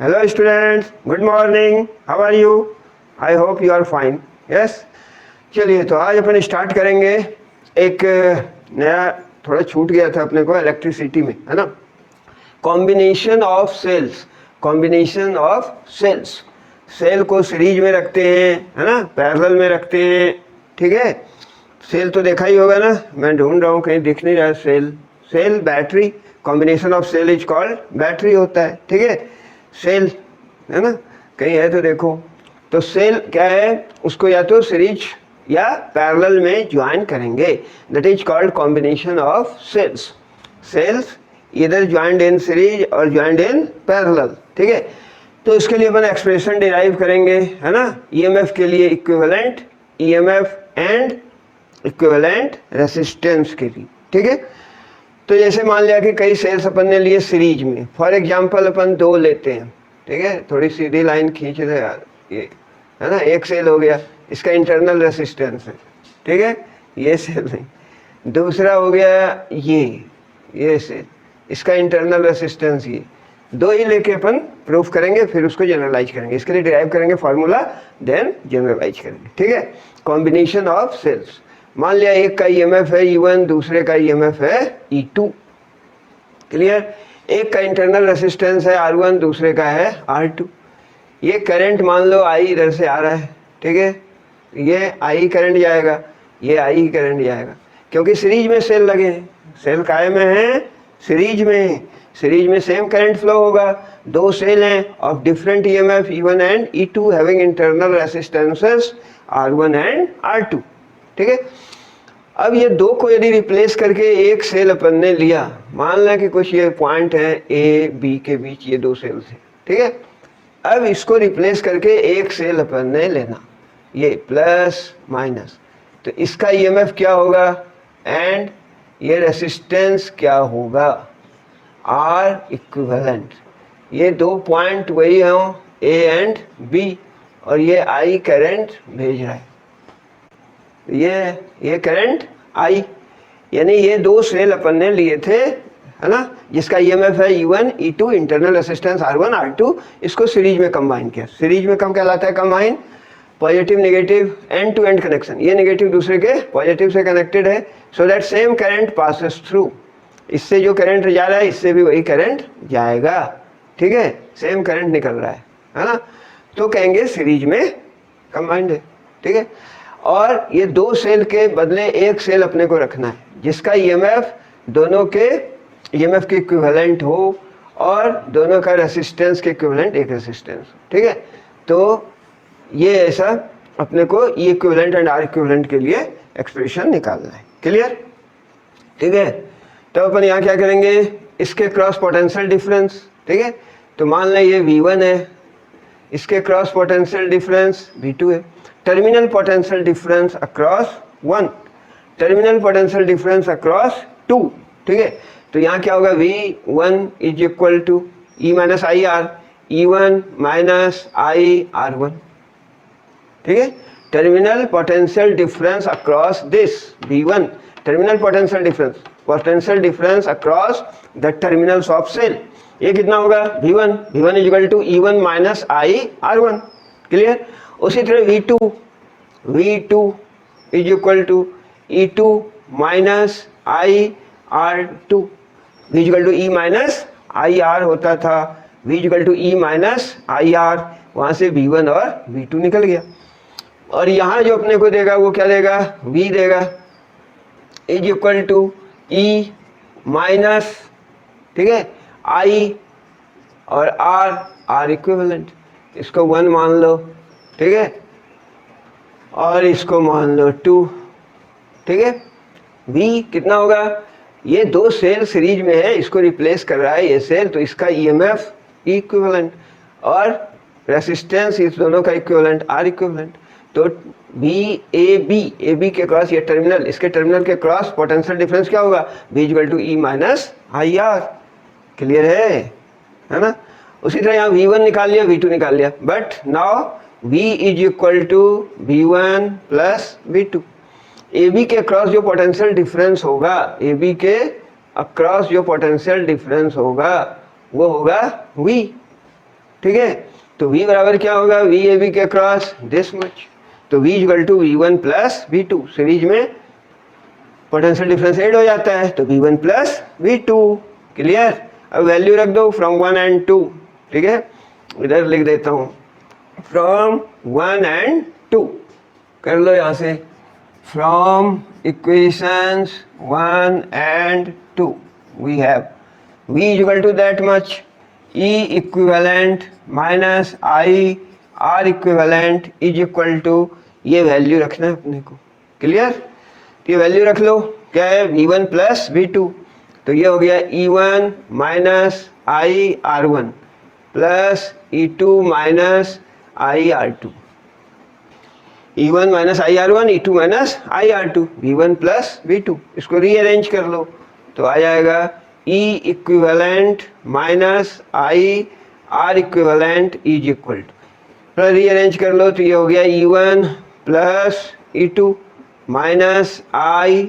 Hello students, good morning. How are you? I hope you are fine. Yes. चलिए तो आज अपन start करेंगे एक नया, थोड़ा छूट गया था अपने को इलेक्ट्रिसिटी में, है ना। Combination of cells, combination of cells, cell को सीरीज में रखते हैं, है ना, पैरेलल में रखते हैं, ठीक है। सेल तो देखा ही होगा ना, मैं ढूंढ रहा हूँ कहीं दिख नहीं रहा। Cell, cell battery, combination of cell is called battery होता है, ठीक है। सेल, है ना, कहीं है तो देखो। तो सेल क्या है, उसको या तो सीरीज या पैरेलल में ज्वाइन करेंगे, that is called combination of cells. Cells इधर ज्वाइंड इन सीरीज और ज्वाइंड इन पैरेलल, ठीक है। तो इसके लिए अपन एक्सप्रेशन डिराइव करेंगे, है ना। ईएमएफ के लिए equivalent EMF and equivalent resistance के लिए, ठीक है। तो जैसे मान लिया कि कई सेल्स अपन ने लिए सीरीज में, फॉर एग्जांपल अपन 2 लेते हैं, ठीक है। थोड़ी सीधी लाइन खींच दे यार, ये है ना, एक सेल हो गया, इसका इंटरनल रेसिस्टेंस है, ठीक है, ये सेल नहीं। दूसरा हो गया ये सेल, इसका इंटरनल रेसिस्टेंस ये। 2 ही लेके अपन प्रूफ करेंगे, फिर उसको जनरलाइज करेंगे। इसके लिए डिराइव करेंगे फार्मूला, देन जनरलाइज करेंगे, ठीक है। कॉम्बिनेशन ऑफ सेल्स, मान लिया एक का ईएमएफ है E1, दूसरे का ईएमएफ है E2, क्लियर। एक का इंटरनल रेसिस्टेंस है R1, दूसरे का है R2। ये करंट मान लो I इधर से आ रहा है, ठीक है, ये I करंट जाएगा, ये I करंट जाएगा, क्योंकि सीरीज में सेल लगे हैं। सेल काहे में है, सीरीज में। सीरीज में सेम करंट फ्लो होगा। 2 सेल हैं of different EMF E1 and E2 having internal resistances R1 and R2, ठीक है। अब ये 2 को यदि रिप्लेस करके एक सेल अपन ने लिया, मान लें कि कुछ ये पॉइंट है A B के बीच, ये 2 सेल थे, ठीक है। अब इसको रिप्लेस करके एक सेल अपन ने लेना, ये प्लस माइनस, तो इसका ईएमएफ क्या होगा एंड ये रेसिस्टेंस क्या होगा, R इक्विवेलेंट। ये 2 पॉइंट वही हों A एंड B, और ये I करंट भेज रहा है, ये करंट I, यानी ये 2 सेल अपन ने लिए थे, है ना, जिसका ईएमएफ है E1 E2, internal resistance R1 R2, इसको सीरीज में कंबाइन किया। सीरीज में कम कहलाता है combine, positive negative end to end connection, ये नेगेटिव दूसरे के पॉजिटिव से कनेक्टेड है, so that same current passes through. इससे जो करंट जा रहा है इससे भी वही करंट जाएगा, ठीक है, सेम करंट निकल रहा है ना। तो कहेंगे सीरीज में कंबाइंड है, ठीक है। और ये 2 सेल के बदले एक सेल अपने को रखना है, जिसका ईएमएफ दोनों के ईएमएफ के इक्विवेलेंट हो और दोनों का रेसिस्टेंस के इक्विवेलेंट एक रेसिस्टेंस, ठीक है। तो ये ऐसा अपने को ई इक्विवेलेंट एंड आर इक्विवेलेंट के लिए एक्सप्रेशन निकालना है, क्लियर, ठीक है। तो अपन यहाँ क्या करेंगे, इसके क्रॉस पोटेंशियल डिफरेंस, ठीक है। तो मान लें ये V1 है, इसके क्रॉस पोटेंशियल डिफरेंस V2 है। Terminal potential difference across 1, terminal potential difference across 2, ठीक है। तो यहाँ क्या होगा, V1 is equal to E minus I R, E1 minus I R1, ठीक है। Terminal potential difference across this V1, terminal potential difference across the terminals of cell, ये कितना होगा, V1 is equal to E1 minus I R1, clear. उसी तरह V2 is equal to E2 minus I R2, V equal to E minus I R होता था, V equal to E minus I R, वहाँ से V1 और V2 निकल गया। और यहाँ जो अपने को देगा वो क्या देगा, V देगा, is equal to E minus, ठीक है, I और R इक्विवेलेंट, इसको 1 मान लो, ठीक है, और इसको मान लो 2, ठीक है। V कितना होगा, ये 2 सेल सीरीज में है, इसको रिप्लेस कर रहा है ये सेल, तो इसका ईएमएफ इक्विवेलेंट और रेसिस्टेंस इस दोनों का इक्विवेलेंट R इक्विवेलेंट। तो AB के क्रॉस ये टर्मिनल, इसके टर्मिनल के क्रॉस पोटेंशियल डिफरेंस क्या होगा, V equal to E minus I R, clear है ना। उसी तरह यहाँ V1 निकाल लिया, V2 निकाल लिया, but now V is equal to V1 plus V2। AB के क्रॉस जो पोटेंशियल डिफरेंस होगा, AB के अक्रॉस जो पोटेंशियल डिफरेंस होगा वो होगा V, ठीक है। तो V बराबर क्या होगा, वी ए बी के क्रॉस दिस मच, तो V equal to V1 plus V2, series में पोटेंशियल डिफरेंस ऐड हो जाता है तो V1 प्लस V2, क्लियर। अब वैल्यू रख दो फ्रॉम 1 and 2, ठीक है, इधर लिख देता हूँ फ्रॉम 1 and 2, कर लो यहाँ से, from equations 1 and 2 we have V is equal to that much, E equivalent minus I R equivalent is equal to, ये वैल्यू रखना है अपने को, क्लियर। तो ये वैल्यू रख लो, क्या है V1 प्लस V2, तो ये हो गया E1 minus I R1 plus E2 minus I R2, E1 minus I R1, E2 minus I R2, V1 plus V2, इसको रीअरेंज कर लो तो आ जाएगा E equivalent minus I R equivalent is equal to, rearrange कर लो तो ये हो गया E1 plus E2 minus I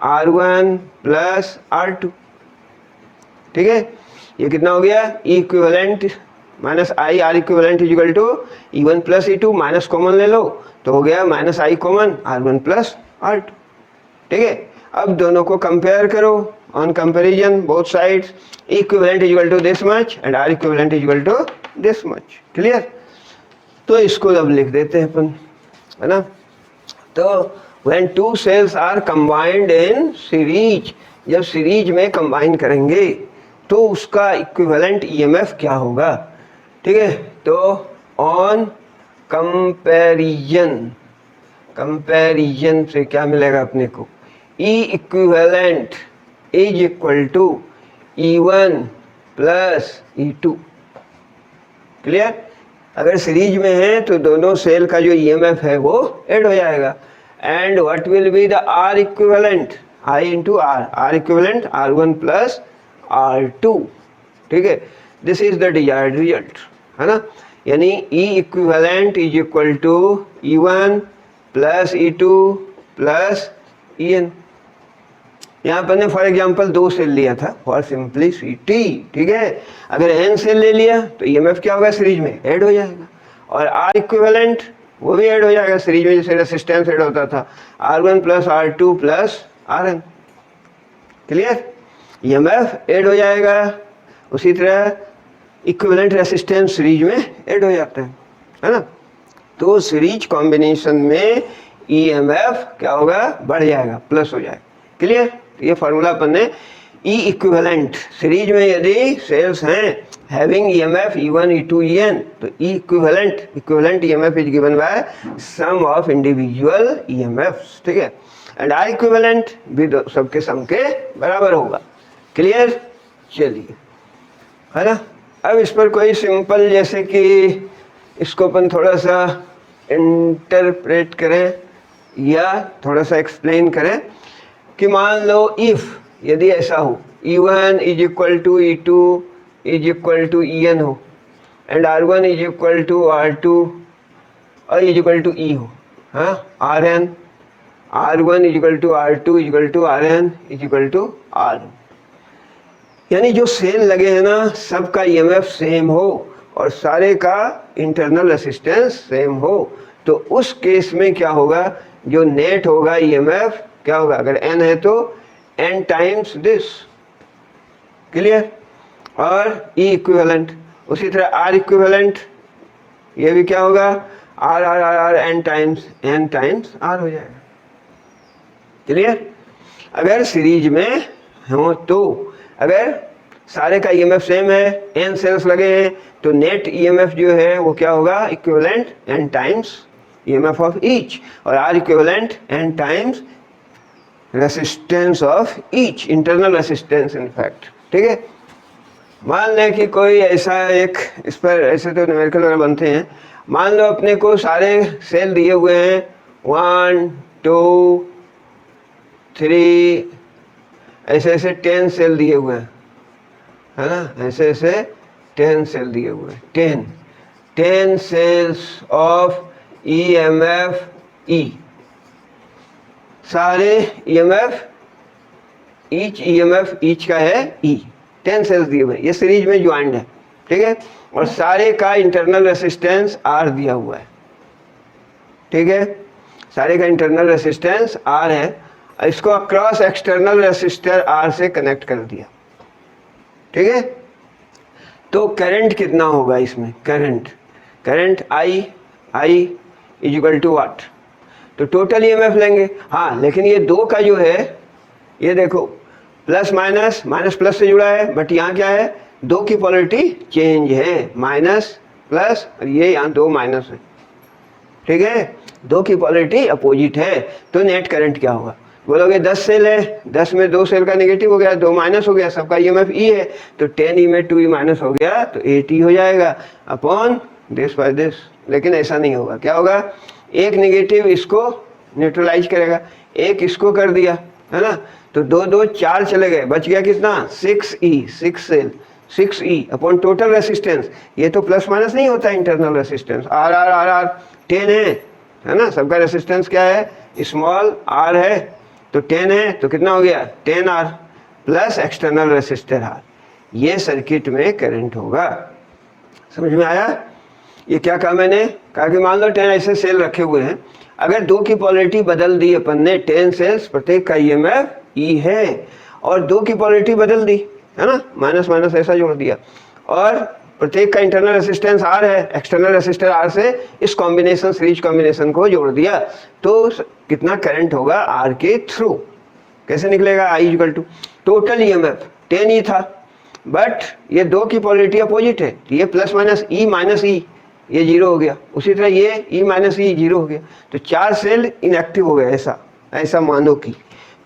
R1 plus R2, ठीक है। ये कितना हो गया, E equivalent minus I R equivalent is equal to E1 plus E2, minus common ले लो तो हो गया माइनस आई कॉमन R1 प्लस R2, ठीक है। अब दोनों को कंपेयर करो, on comparison both sides, E equivalent is equal to this much and R equivalent is equal to this much, clear. तो इसको अब लिख देते हैं अपन, है ना। तो when two cells are combined in series, जब सीरीज में कंबाइन करेंगे तो उसका इक्विवेलेंट EMF क्या होगा, ठीक है। तो ऑन कंपैरिजन, कंपैरिजन से क्या मिलेगा अपने को, E equivalent is equal to E1 plus E2, clear. अगर सीरीज में है तो दोनों सेल का जो EMF है वो ऐड हो जाएगा, and what will be the R equivalent, I into R, R equivalent R1 plus R2, ठीक है। This is the desired result, है ना। यानी E equivalent is equal to E1 plus E2 plus EN। यहाँ पर ने फॉर एग्जांपल 2 सेल लिया था फॉर सिंपलिसिटी, ठीक है। अगर n सेल ले लिया तो EMF क्या होगा, सीरीज में ऐड हो जाएगा, और R इक्विवेलेंट वो भी ऐड हो जाएगा सीरीज में, जैसे रेसिस्टेंस ऐड होता था R1 plus R2 plus RN, clear. EMF add हो जाएगा, उसी तरह इक्विवेलेंट रेसिस्टेंस सीरीज में ऐड हो जाता है ना। तो सीरीज कॉम्बिनेशन में EMF क्या होगा, बढ़ जाएगा, प्लस हो जाएगा, क्लियर। तो ये फार्मूला अपन ने E इक्विवेलेंट, सीरीज में यदि सेल्स हैं having EMF E1 E2 EN, तो E equivalent EMF is given by sum of individual EMFs, ठीक है। एंड I इक्विवेलेंट भी सबके सम के बराबर होगा, क्लियर। चलिए, है ना। अब इस पर कोई सिंपल, जैसे कि इसको अपन थोड़ा सा इंटरप्रेट करें या थोड़ा सा एक्सप्लेन करें कि मान लो इफ, यदि ऐसा हो E1 is equal to E2 is equal to EN हो, and R1 is equal to R2 और इज इक्वल टू E हो, हाँ, RN, R1 is equal to R2 is equal to RN is equal to R, यानी जो cell लगे हैं ना सबका EMF सेम हो और सारे का इंटरनल रेसिस्टेंस सेम हो, तो उस केस में क्या होगा, जो नेट होगा EMF क्या होगा, अगर n है तो n टाइम्स दिस, क्लियर। और E इक्विवेलेंट, उसी तरह R इक्विवेलेंट, ये भी क्या होगा, R R R R n times R हो जाएगा, क्लियर। अगर सीरीज में हो तो, अगर सारे का EMF सेम है, n सेल्स लगे हैं, तो नेट EMF जो है वो क्या होगा, equivalent n times EMF of each, और R equivalent n times resistance of each, internal resistance in fact, ठीक है। मान लें कि कोई ऐसा एक, इस पर ऐसे तो न्यूमेरिकल वगैरह बनते हैं, मान लो अपने को सारे सेल दिए हुए हैं 1 2 3, ऐसे ऐसे 10 सेल दिए हुए हैं, है ना, ऐसे ऐसे 10 सेल दिए हुए हैं, 10 सेल्स ऑफ EMF E, सारे EMF ईच का है E, 10 सेल्स दिए हुए, ये सीरीज में ज्वाइंड है, ठीक है। और सारे का इंटरनल रेसिस्टेंस R दिया हुआ है, ठीक है, सारे का इंटरनल रेसिस्टेंस R है, इसको अक्रॉस एक्सटर्नल रेसिस्टर R से कनेक्ट कर दिया, ठीक है। तो करंट कितना होगा इसमें, current I is equal to what, तो टोटल ईएमएफ लेंगे। हाँ, लेकिन ये दो का जो है, ये देखो प्लस माइनस, माइनस प्लस से जुड़ा है, बट यहाँ क्या है, दो की पोलरिटी चेंज है, माइनस प्लस, और ये यहाँ दो माइनस है, ठीक है, दो की पोलरिटी अपोजिट है। तो नेट करंट क्या होगा, बोलोगे 10 सेल है, 10 में 2 सेल का नेगेटिव हो गया, 2 माइनस हो गया, सबका ईएमएफ ई है, तो 10 में 2 माइनस हो गया तो 8 हो जाएगा अपॉन दिस बाय दिस। लेकिन ऐसा नहीं होगा, क्या होगा, एक नेगेटिव इसको न्यूट्रलाइज करेगा, एक इसको कर दिया, है ना, तो 2 2 4 चले गए, बच गया कितना, 6E, 6 cell, 6E upon total resistance. ये तो प्लस माइनस नहीं होता इंटरनल रेसिस्टेंस, R 10 है ना, सबका रेसिस्टेंस क्या है, स्मॉल r है, तो 10 है, तो कितना हो गया 10R plus external resistor R। ये सर्किट में करंट होगा। समझ में आया? ये क्या कहा मैंने, कहा कि मान लो 10 ऐसे सेल रखे हुए हैं, अगर दो की पोलरिटी बदल दी अपन ने, 10 सेल्स प्रत्येक का ईएमएफ E है, और दो की पोलरिटी बदल दी, है ना, माइनस माइनस ऐसा जोड़ दिया, और प्रत्येक का इंटरनल रेसिस्टेंस R है, एक्सटर्नल रेसिस्टर R से इस कॉम्बिनेशन, सीरीज कॉम्बिनेशन को जोड़ दिया, तो कितना करंट होगा R के थ्रू, कैसे निकलेगा, I equal to total EMF 10E था, बट ये दो की पोलरिटी अपोजिट है, तो ये plus minus E minus E, ये जीरो हो गया, उसी तरह ये E माइनस E जीरो हो गया, तो 4 सेल इनएक्टिव हो गया, ऐसा मानो कि,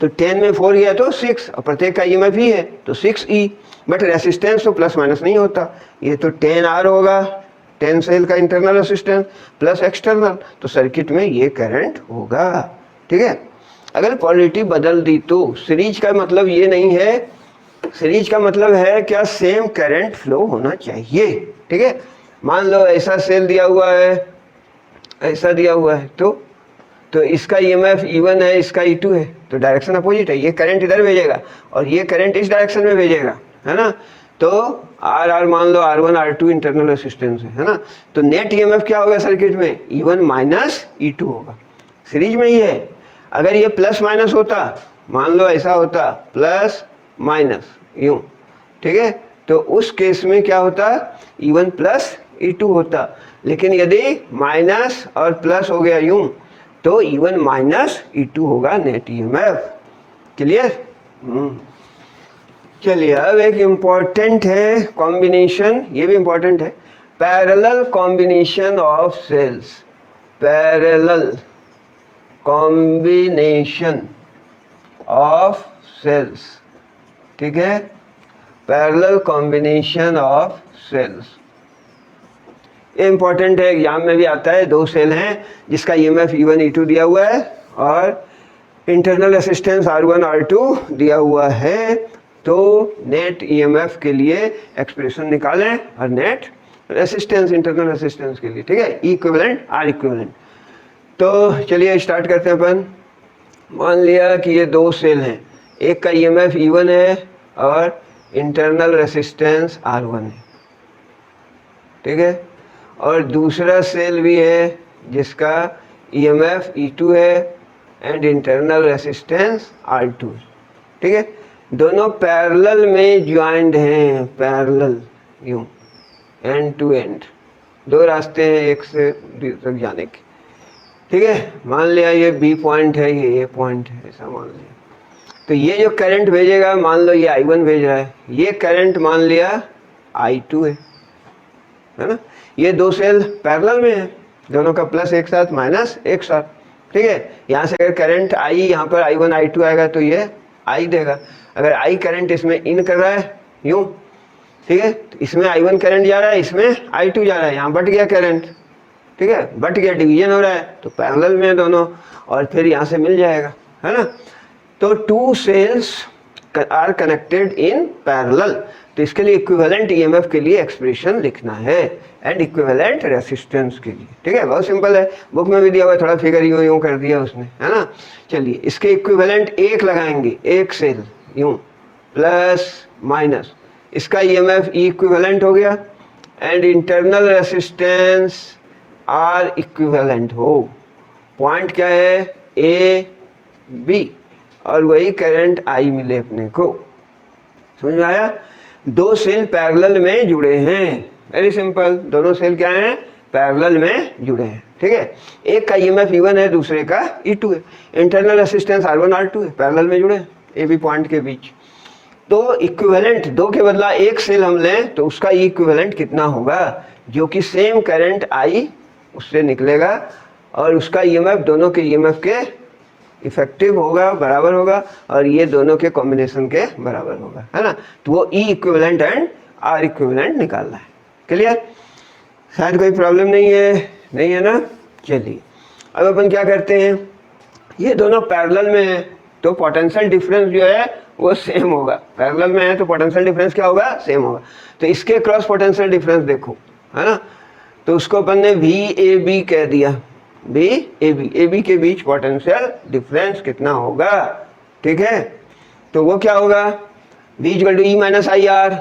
तो 10 में 4 गया तो 6, और प्रत्येक का ईएमएफ ही है तो 6E, बट रेसिस्टेंस तो प्लस माइनस नहीं होता, ये तो 10R होगा, 10 सेल का इंटरनल रेसिस्टेंस प्लस एक्सटर्नल, तो सर्किट में ये करंट होगा, ठीक है। अगर पोलरिटी बदल दी तो सीरीज का मतलब ये नहीं है, सीरीज का मतलब है क्या, सेम करंट फ्लो होना चाहिए, ठीक है। मान लो ऐसा सेल दिया हुआ है, ऐसा दिया हुआ है, तो इसका ईएमएफ E1 है, इसका E2 है, तो डायरेक्शन अपोजिट है, ये करंट इधर भेजेगा और ये करंट इस डायरेक्शन में भेजेगा, है ना, तो R मान लो R1 R2 इंटरनल रेसिस्टेंस है ना, तो नेट ईएमएफ क्या होगा सर्किट में, E1 माइनस E2 होगा, सीरीज में ही है। अगर ये प्लस माइनस होता, मान लो ऐसा होता प्लस माइनस यूं, ठीक है, तो उस केस में क्या होता, E1 प्लस E2 होता, लेकिन यदि माइनस और प्लस हो गया यूं, तो E1 माइनस E2 होगा नेट ईएमएफ। क्लियर? चलिए, अब एक इम्पॉर्टेंट है कॉम्बिनेशन, ये भी इम्पॉर्टेंट है, parallel combination of cells, parallel combination of cells, ठीक है, पैरेलल कॉम्बिनेशन ऑफ सेल्स, ये इंपॉर्टेंट है, एग्जाम में भी आता है। दो सेल हैं जिसका ईएमएफ E1 E2 दिया हुआ है और इंटरनल रेसिस्टेंस R1 R2 दिया हुआ है, तो नेट ईएमएफ के लिए एक्सप्रेशन निकालें और नेट रेसिस्टेंस इंटरनल रेसिस्टेंस के लिए, ठीक है, E इक्विवेलेंट R इक्विवेलेंट। तो चलिए स्टार्ट करते हैं अपन। मान लिया कि ये दो सेल हैं, एक का ईएमएफ E1 है और इंटरनल रेसिस्टेंस R1 है, ठीक है, और दूसरा सेल भी है जिसका ईएमएफ E2 है एंड इंटरनल रेसिस्टेंस R2 है, ठीक है, दोनों पैरेलल में ज्वाइंट हैं, पैरेलल यूं, एंड टू एंड, दो रास्ते हैं एक से दूसरे तक जाने के, ठीक है। मान लिया ये B पॉइंट है, ये A पॉइंट है, ऐसा मान लिया, तो ये जो करंट भेजेगा, मान लो ये I1 भेज रहा है, ये करंट मान लिया I2 है ना, ये दो सेल पैरेलल में है, दोनों का प्लस एक साथ माइनस एक साथ, ठीक है। यहाँ से अगर करंट I यहाँ पर I1 I2 आएगा तो ये I देगा, अगर I करंट इसमें इन कर रहा है यूं, ठीक है, तो इसमें I1 करंट जा रहा है, इसमें I2 जा रहा है, यहाँ बट गया करंट, ठीक है, बट गया, डिवीजन हो रहा है, तो पैरेलल में दोनों, और फिर यहाँ से मिल जाएगा, है ना। तो two cells are connected in parallel, तो इसके लिए इक्विवेलेंट ईएमएफ के लिए एक्सप्रेशन लिखना है एंड इक्विवेलेंट रेसिस्टेंस के लिए, ठीक है, बहुत सिंपल है, बुक में भी दिया हुआ है, थोड़ा फिगर यूं यूं कर दिया उसने, है ना। चलिए इसके इक्विवेलेंट एक लगाएंगे, एक सेल यूं प्लस माइनस, इसका ईएमएफ ई इक्विवेलेंट हो गया, and internal resistance R equivalent हो, पॉइंट क्या है ए बी, और वही करंट आई मिले अपने को। समझ में आया? दो सेल पैरेलल में जुड़े हैं, वेरी सिंपल, दोनों सेल क्या हैं पैरेलल में जुड़े हैं, ठीक है। एक का ईएमएफ E1 है, दूसरे का E2 है, इंटरनल रेसिस्टेंस R1 R2 है, पैरेलल में जुड़े हैं ए बी पॉइंट के बीच। तो इक्विवेलेंट दो के बदला एक सेल हम लें तो उसका इक्विवेलेंट कितना होगा, जो कि सेम करंट आई उससे निकलेगा और उसका ईएमएफ दोनों के ईएमएफ के इफेक्टिव होगा, बराबर होगा, और ये दोनों के कॉम्बिनेशन के बराबर होगा, है ना। तो वो ई इक्विवेलेंट एंड आर इक्विवेलेंट निकालना है। क्लियर? शायद कोई प्रॉब्लम नहीं है ना। चलिए अब अपन क्या करते हैं, ये दोनों पैरेलल में है तो पोटेंशियल डिफरेंस जो है वो सेम होगा, पैरेलल में है तो पोटेंशियल डिफरेंस क्या होगा, सेम होगा। तो इसके क्रॉस पोटेंशियल डिफरेंस देखो, है ना, तो उसको अपन ने VAB कह दिया, VAB, AB के बीच पोटेंशियल डिफरेंस कितना होगा, ठीक है। तो वो क्या होगा, V equal to E minus I R,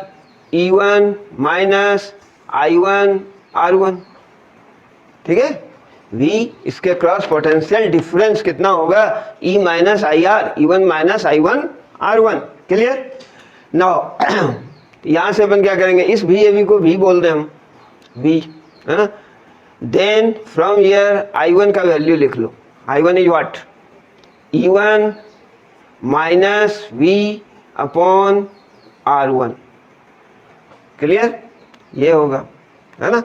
E1 minus I1 R1, ठीक है। V इसके क्रॉस पोटेंशियल डिफरेंस कितना होगा, E minus I R, E1 minus I1 R1। Clear? Now यहां से अपन क्या करेंगे, इस VAB को V बोल दें हम, V, है ना। देन फ्रॉम हियर I1 का वैल्यू लिख लो, I1 is what, E1 minus V upon R1। Clear? ये होगा, है ना।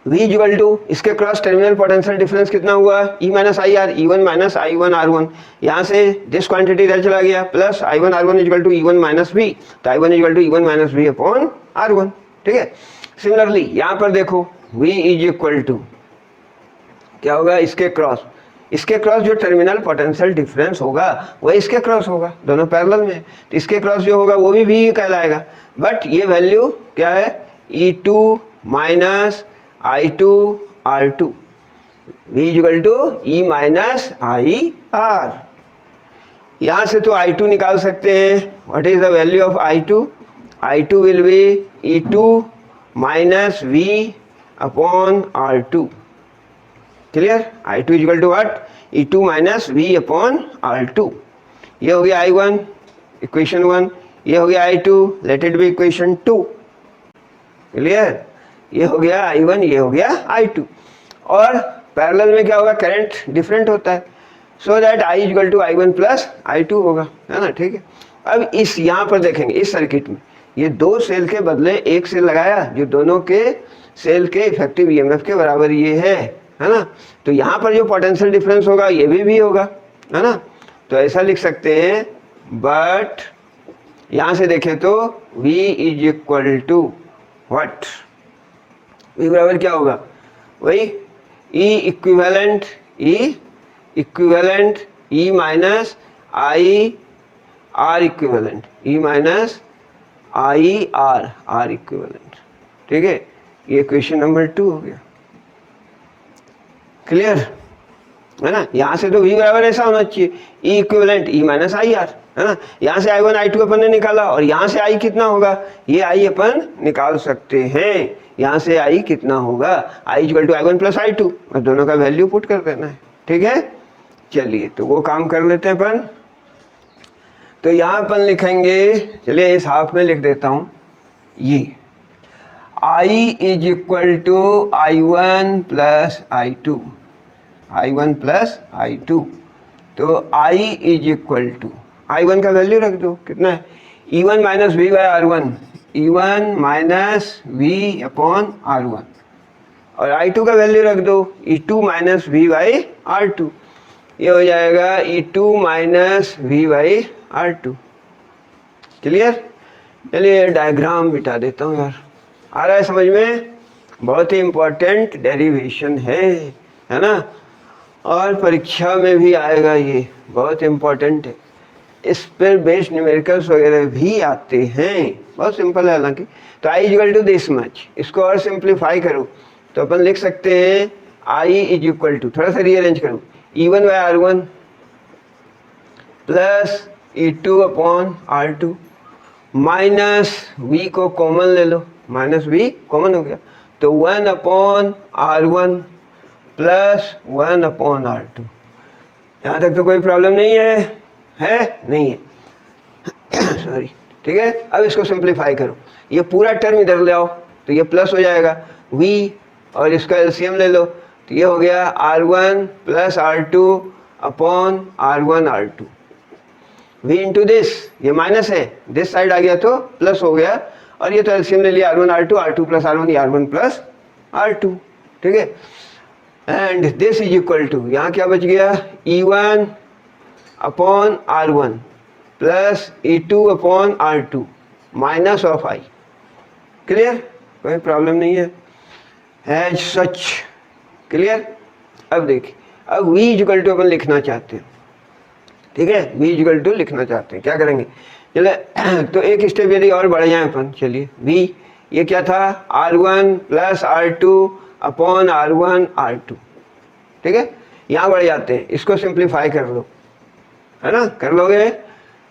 V इक्वल टू इसके क्रॉस टर्मिनल पोटेंशियल डिफरेंस कितना हुआ, E minus I R, E1 minus I1 R1। यहाँ से दिस क्वांटिटी इधर चला गया, plus I1 R1 equal to E1 minus V, तो I1 equal to E1 minus V upon R1, ठीक है। सिमिलरली यहाँ पर देखो V इज इक्वल टू क्या होगा, इसके क्रॉस जो टर्मिनल पोटेंशियल डिफरेंस होगा वो इसके क्रॉस होगा, दोनों पैरेलल में, तो इसके क्रॉस जो होगा वो भी V कहलाएगा। बट ये वैल्यू क्या है, E2 minus I2 R2, V equal to E minus I R. यहाँ से तो I2 निकाल सकते हैं, what is the value of I2, I2 will be E2 minus V upon R2। Clear? I2 equal to what, E2 minus V upon R2। ये हो गया I1 equation 1, ये हो गया I2, let it be equation 2। Clear? ये हो गया I1, ये हो गया I2। और पैरेलल में क्या होगा, करंट डिफरेंट होता है, so that I equal to I1 plus I2 होगा, है ना, ठीक है। अब इस यहाँ पर देखेंगे इस सर्किट में ये दो सेल के बदले एक सेल लगाया जो दोनों के सेल के इफेक्टिव ईएमएफ के बराबर ये है ना। तो यहाँ पर जो पोटेंशियल डिफरेंस होगा ये भी होगा, है ना। तो ऐसा लिख सकते हैं, बट यहाँ से देखें तो V is equal to what, V बराबर क्या होगा, वही E equivalent E minus I R equivalent, E minus I R equivalent, ठीक है। ये क्वेश्चन नंबर 2 हो गया। क्लियर है ना। यहाँ से तो V बराबर ऐसा होना चाहिए, E equivalent E minus I are, है ना। यहाँ से I1 I2 अपन ने निकाला और यहाँ से I कितना होगा, ये I अपन निकाल सकते हैं, यहाँ से I कितना होगा, I equal to I1 plus I2, और दोनों का वैल्यू पुट कर देना है, ठीक है। चलिए तो वो काम कर लेते हैं अपन। तो यहाँ अपन लिखेंगे, चलिए इस हाफ में लिख देता हूँ, ये I is equal to I1 plus I2, I1 plus I2। तो I is equal to I1 का वैल्यू रख दो, कितना है, E1 minus V by R1, E1 minus V upon R1, और I2 का वैल्यू रख दो, E2 minus V by R2। ये हो जाएगा E2 minus V by R2। Clear? चलिए डायग्राम बिठा देता हूँ यार, आ रहा है समझ में, बहुत ही इम्पोर्टेंट डेरिवेशन है ना, और परीक्षा में भी आएगा, ये बहुत इम्पोर्टेंट है। इस पर बेस्ड न्यूमेरिकल्स वगैरह भी आते हैं, बहुत सिंपल है हालांकि। तो I equal to this much, इसको और सिंप्लीफाई करो तो अपन लिख सकते हैं I इज इक्वल टू, थोड़ा सा रीअरेंज करो, E1 by R1 plus E2 upon R2 minus V को कॉमन ले लो, माइनस V कॉमन हो गया, तो 1/R1 प्लस 1/R2। यहाँ तक तो कोई प्रॉब्लम नहीं है नहीं है सॉरी, ठीक है। अब इसको सिंप्लीफाई करो, ये पूरा टर्म इधर ले आओ तो ये प्लस हो जाएगा v, और इसका एलसीएम ले लो तो ये हो गया R1 plus R2 upon R1 R2। v into this, ये माइनस है, दिस साइड आ गया तो प्लस हो गया, और ये तो एलसीएम ले लिया R1 R2, R2 plus R1, ये R1 प्लस R2, ठीक है। And this is equal to, यहाँ क्या बच गया, E1 upon R1 plus E2 upon R2 minus of I। Clear, कोई प्रॉब्लम नहीं है एज सच, क्लियर। अब देखिए, अब v इक्वल टू अपन लिखना चाहते हैं, ठीक है, v इक्वल टू लिखना चाहते हैं, क्या करेंगे, चले तो एक स्टेप यदि और बढ़ जाए अपन, चलिए v ये क्या था, R1 plus R2 upon R1 R2, ठीक है। यहाँ बढ़ जाते हैं, इसको सिंप्लीफाई कर लो, है ना, कर लोगे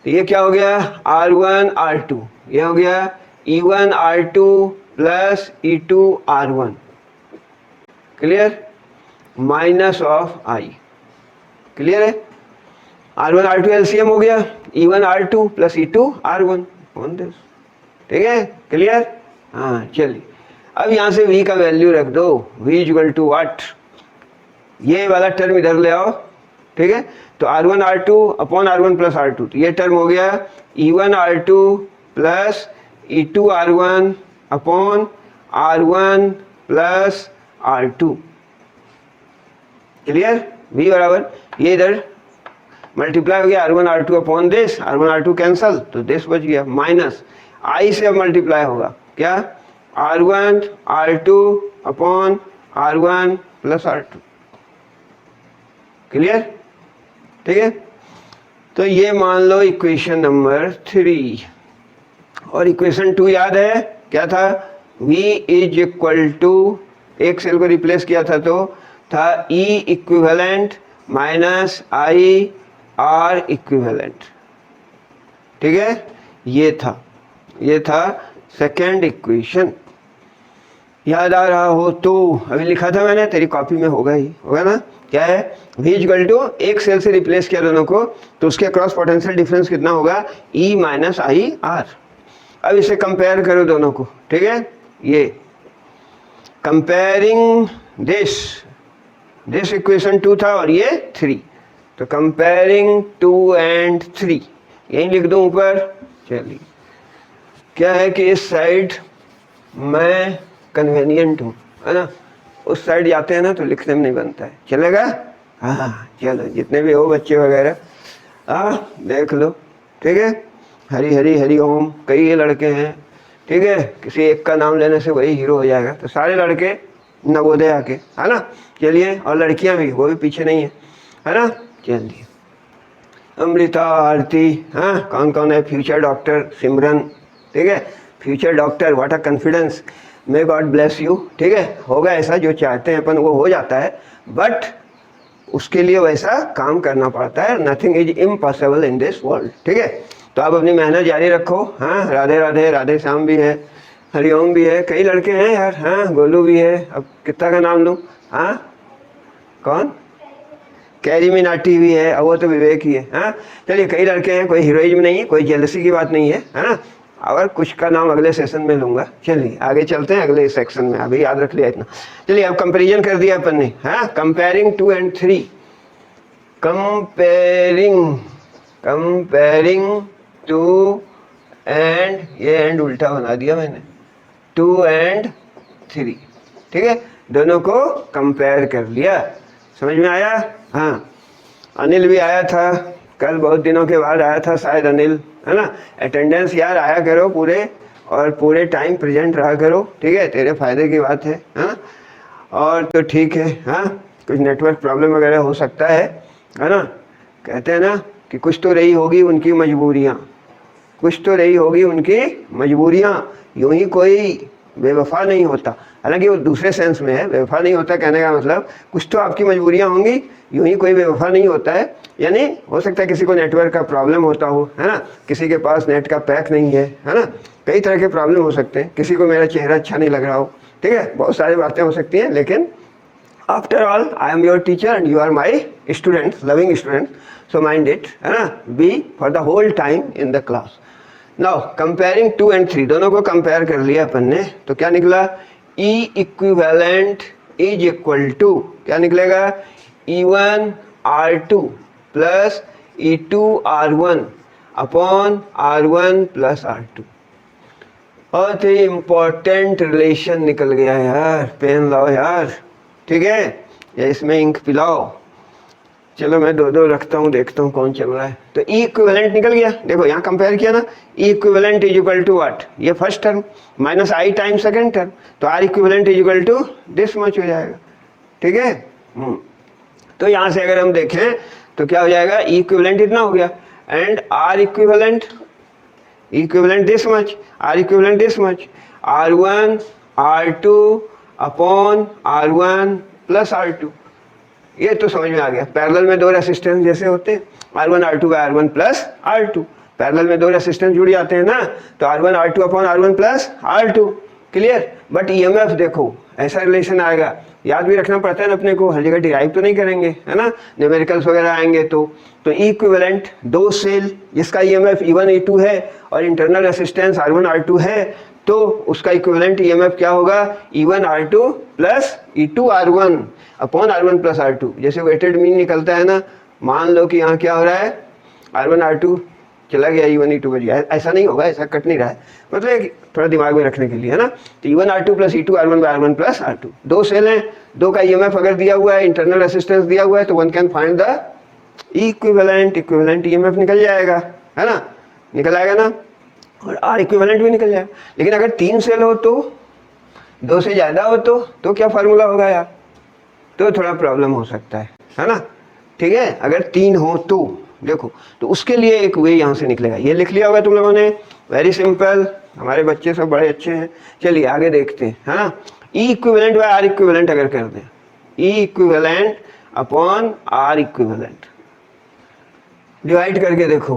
तो ये क्या हो गया, R1 R2, ये हो गया E1 R2 plus E2 R1, clear, minus of I, clear है। R1 R2 एलसीएम हो गया, E1 R2 plus E2 R1 on this, ठीक है, क्लियर। हाँ चलिए, अब यहाँ से v का वैल्यू रख दो, v इक्वल टू व्हाट, ये वाला टर्म इधर ले आओ, ठीक है। तो R1 R2 upon R1 plus R2, तो ये टर्म हो गया E1 R2 plus E2 R1 upon R1 plus R2, clear. v बराबर ये इधर मल्टीप्लाई हो गया R1 R2 upon this, R1 R2 cancel, तो दिस बच गया, माइनस I से अब मल्टीप्लाई होगा क्या, R1 R2 upon R1 plus R2, clear, ठीक है। तो ये मान लो इक्वेशन नंबर 3, और इक्वेशन 2 याद है क्या था, v इज इक्वल टू, एक सेल को रिप्लेस किया था तो था E equivalent minus I R equivalent, ठीक है, ये था सेकेंड इक्वेशन। याद आ रहा हो तो अभी लिखा था मैंने, तेरी कॉपी में होगा ना, क्या है, v इक्वल टू, एक सेल से रिप्लेस किया दोनों को तो उसके क्रॉस पोटेंशियल डिफरेंस कितना होगा, E माइनस I R। अब इसे कंपेयर करो दोनों को, ठीक है, ये कंपेयरिंग दिस इक्वेशन 2 था और ये 3, तो कंपेयरिंग 2 and 3 यही लिख दूं ऊपर। चलिए, क्या है कि इस साइड मैं कन्वेनियंट हूँ, है ना, उस साइड जाते हैं ना तो लिखने में नहीं बनता है, चलेगा, हाँ चलो, जितने भी हो बच्चे वगैरह देख लो, ठीक है। हरी हरी हरी ओम, कई ये लड़के हैं, ठीक है, किसी एक का नाम लेने से वही हीरो हो जाएगा, तो सारे लड़के नवोदय आके, है ना, चलिए, और लड़कियां भी, वो भी पीछे नहीं है ना, चलिए, अमृता, आरती, हाँ कौन कौन है, फ्यूचर डॉक्टर सिमरन, ठीक है, future doctor, what a confidence, may God bless you, ठीक है। होगा ऐसा जो चाहते हैं अपन, वो हो जाता है, बट उसके लिए वैसा काम करना पड़ता है, nothing is impossible in this world, ठीक है। तो आप अपनी मेहनत जारी रखो, हाँ, राधे राधे, राधे श्याम भी है, हरिओम भी है, कई लड़के हैं यार, हाँ, गोलू भी है, अब कितना का नाम लूँ, हाँ, कौन, कैरी मिनाटी भी है, और वो तो विवेक ही है, हाँ, चलिए, कई लड़के हैं, कोई हीरोइज्म नहीं है, कोई जेलसी की बात नहीं है ना, और कुछ का नाम अगले सेशन में लूंगा। चलिए आगे चलते हैं अगले सेक्शन में, अभी याद रख लिया इतना। चलिए, अब कंपैरिजन कर दिया अपन ने, हाँ, कंपेयरिंग 2 and 3, कंपेयरिंग 2 and, ये एंड उल्टा बना दिया मैंने, 2 and 3, ठीक है, दोनों को कंपेयर कर लिया, समझ में आया। हाँ, अनिल भी आया था कल, बहुत दिनों के बाद आया था शायद अनिल, है ना। अटेंडेंस यार आया करो पूरे, और पूरे टाइम प्रेजेंट रहा करो, ठीक है, तेरे फायदे की बात है ना। और तो ठीक है, हाँ, कुछ नेटवर्क प्रॉब्लम वगैरह हो सकता है ना, कहते हैं ना कि कुछ तो रही होगी उनकी मजबूरियाँ, कुछ तो रही होगी उनकी मजबूरियाँ, यूं ही कोई बेवफा नहीं होता, हालांकि वो दूसरे सेंस में है, बेवफा नहीं होता कहने का मतलब कुछ तो आपकी मजबूरियाँ होंगी, यूं ही कोई बेवफा नहीं होता है, यानी हो सकता है किसी को नेटवर्क का प्रॉब्लम होता हो, है ना, किसी के पास नेट का पैक नहीं है ना, कई तरह के प्रॉब्लम हो सकते हैं, किसी को मेरा चेहरा अच्छा नहीं लग रहा हो, ठीक है, बहुत सारी बातें हो सकती हैं, लेकिन after all I am your teacher and you are my student, loving student, so mind it, है ना, be for the whole time in the class. Now comparing 2 and 3, दोनों को कंपेयर कर लिया अपन ने, तो क्या निकला, E equivalent is equal to, क्या निकलेगा, E1 R2 plus E2 R1 upon R1 plus R2। बहुत ही इंपॉर्टेंट रिलेशन निकल गया यार, पेन लाओ यार, ठीक है, या इसमें इंक पिलाओ। चलो मैं दो दो रखता हूँ, देखता हूँ कौन चल रहा है। तो E इक्विवेलेंट निकल गया, देखो यहाँ कंपेयर किया ना, E equivalent is equal to what, ये first term minus I time second term, तो R equivalent is equal to this much हो जाएगा, ठीक है। तो यहाँ से अगर हम देखें तो क्या हो जाएगा, E इक्विवेलेंट इतना हो गया, and R equivalent this much, R equivalent this much, R1 R2 upon R1 plus R2, ये तो समझ में आ गया। पैरेलल में दो रेसिस्टेंस जैसे होते हैं, R1 R2 bye R1 plus R2, parallel में दो रेसिस्टेंस जुड़ जाते हैं ना, तो R1 R2 upon R1 plus R2, clear. But EMF देखो ऐसा रिलेशन आएगा, याद भी रखना पड़ता है ना अपने को, हर जगह डिराइव तो नहीं करेंगे, है ना, न्यूमेरिकल्स वगैरह आएंगे तो E इक्विवेलेंट दो सेल जिसका EMF E1 E2 है और इंटरनल रेसिस्टेंस R1 R2 है, तो उसका इक्विवेलेंट EMF क्या होगा, E1 R2 plus E2 R1 upon R1 plus R2। जैसे वेटेड मीन निकलता है ना, मान लो कि यहाँ क्या हो रहा है, R1 R2 चला गया, E1 E2 बच गया, ऐसा नहीं होगा, ऐसा कट नहीं रहा है, मतलब थोड़ा दिमाग में रखने के लिए, है ना। तो E1 R2 plus E2 R1 bye R1 plus R2, दो सेल हैं, दो का EMF अगर दिया हुआ है, इंटरनल रेसिस्टेंस दिया हुआ है, तो one can find the equivalent EMF निकल जाएगा, है ना, निकल आएगा ना, और R इक्विवेलेंट भी निकल जाएगा। लेकिन अगर 3 सेल हो तो, 2 से ज़्यादा हो तो क्या फार्मूला होगा यार, तो थोड़ा प्रॉब्लम हो सकता है ना, ठीक है। अगर 3 हो तो देखो, तो उसके लिए एक वे यहाँ से निकलेगा, ये लिख लिया होगा तुम लोगों ने, वेरी सिंपल, हमारे बच्चे सब बड़े अच्छे हैं। चलिए आगे देखते हैं, है ना। E equivalent by R equivalent अगर कर दें, E equivalent upon R equivalent, divide करके देखो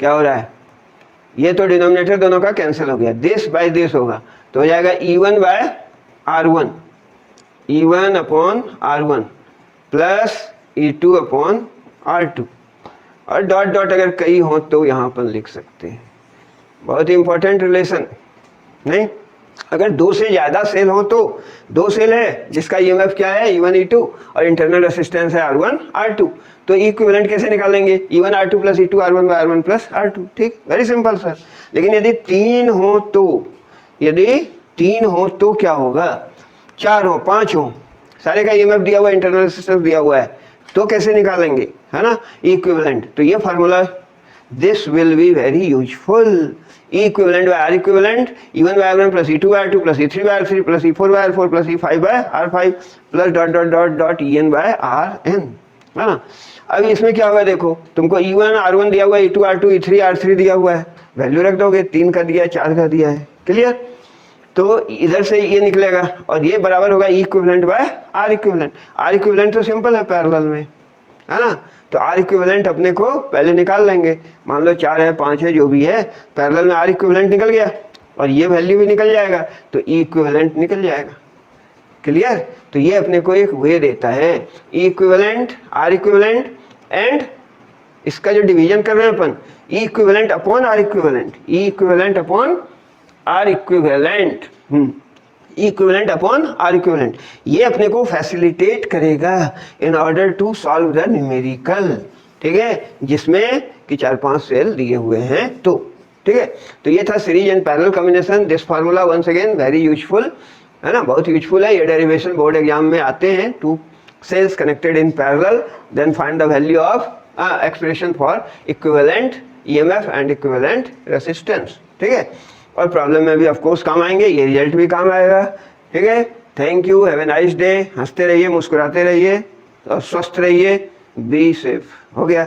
क्या हो रहा है, ये तो डिनोमिनेटर दोनों का कैंसिल हो गया, दिस बाय दिस होगा, तो हो जाएगा E1 by R1, E1 upon R1 plus E2 upon R2, और डॉट डॉट अगर कई हो तो यहाँ पर लिख सकते हैं। बहुत ही इंपॉर्टेंट रिलेशन, नहीं, अगर 2 से ज़्यादा सेल हो तो, 2 सेल है जिसका EMF क्या है, E1 E2 और इंटरनल रेसिस्टेंस है R1 R2, तो इक्विवेलेंट कैसे निकालेंगे, E1 R2 plus E2 R1 bye R1 plus R2, ठीक, वेरी सिंपल सर। लेकिन यदि 3 हो तो, यदि 3 हो तो क्या होगा, 4 हो, 5 हो, सारे का EMF दिया हुआ है, इंटरनल रेसिस्टेंस दिया हुआ है, तो कैसे निकालेंगे, है ना, इक्विवेलेंट। तो ये formula, this will be very useful, E equivalent by R equivalent, E1 by R1 plus E2 by R2 plus E3 by R3 plus E4 by R4 plus E5 by R5 plus dot dot dot dot EN by RN, है ना। अब इसमें क्या होगा, देखो तुमको E1 R1 दिया हुआ है, E2 R2 E3 R3 दिया हुआ है, वैल्यू रख दोगे, 3 का दिया है, 4 का दिया है, क्लियर। तो इधर से ये निकलेगा और ये बराबर होगा E equivalent by R equivalent. R equivalent तो सिंपल है पैरेलल में, है ना, तो R इक्विवेलेंट अपने को पहले निकाल लेंगे, मान लो 4 है 5 है जो भी है, पैरेलल में R इक्विवेलेंट निकल गया और ये वैल्यू भी निकल जाएगा, तो E इक्विवेलेंट निकल जाएगा, क्लियर। तो ये अपने को एक वे देता है, E equivalent R equivalent, and इसका जो डिवीजन कर रहे हैं अपन, E equivalent upon R equivalent, E equivalent upon R equivalent, equivalent upon R equivalent, ये अपने को फैसिलिटेट करेगा in order to solve the numerical, ठीक है, जिसमें कि 4-5 सेल दिए हुए हैं, तो ठीक है। तो ये था series and parallel combination, this formula once again very useful, है ना, बहुत यूजफुल है, ये डेरिवेशन बोर्ड एग्जाम में आते हैं, 2 cells connected in parallel, then find the value of expression for equivalent EMF and equivalent resistance, ठीक है। और प्रॉब्लम में भी ऑफ कोर्स काम आएंगे, ये रिजल्ट भी काम आएगा, ठीक है। Thank you, have a nice day, हंसते रहिए, मुस्कुराते रहिए और स्वस्थ रहिए, बी सेफ, हो गया।